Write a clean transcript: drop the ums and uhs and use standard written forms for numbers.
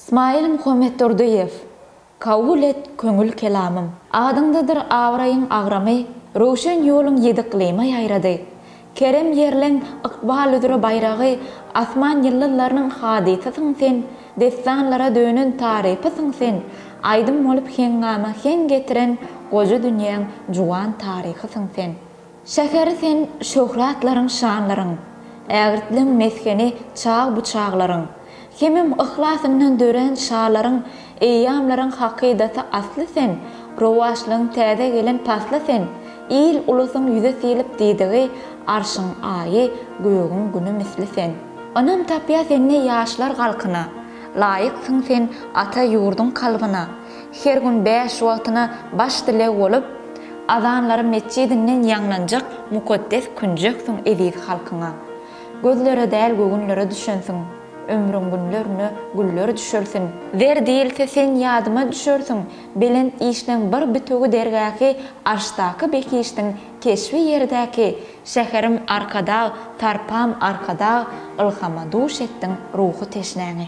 İsmail Muhammed Durduyev. Kabul et köngül kelamım. Adındadır awrayın agramay, roşan yolun yediklima yayrady. Kerem yerlen ıkbal üdürü bayrağı, asman yıllılarının hadisasın sen, destanlara dönün tarifasın sen, aydın olup hengama hen getiren goca dünyanın juwan tarihasın sen. Şäheri sen şöhratlaryň şanlaryň, ägirtliň meskeni çağ buçağlaryň, hemim ihlasyndan dören şahlaryň, eýamlaryň hakydata asly sen, rowaşlyň täze gelen pasly sen, il ulusyň ýüze silip diýdigi arşyň aýy, göğüň güni misli sen. Anam tapýa seni ýaşlar galkyna, laýyksyň sen ata ýurduň kalbyna, her gün 5 wagtyna baş dilek bolup, azanlary mescidinden ýanglanjak mukaddes künjeksin eziz halkyna. Gözlere däl gögünlere düşensiň, ömrüň günlerini güller düşersin. Wer diýilse sen ýadyma düşersiň. Belent işleň bir bütügi dergäki arşdaky bekişdiň keşfi ýerdäki şäherim arkada, tarpam arkada, ilhama duş etdiň ruhy teşnäňi.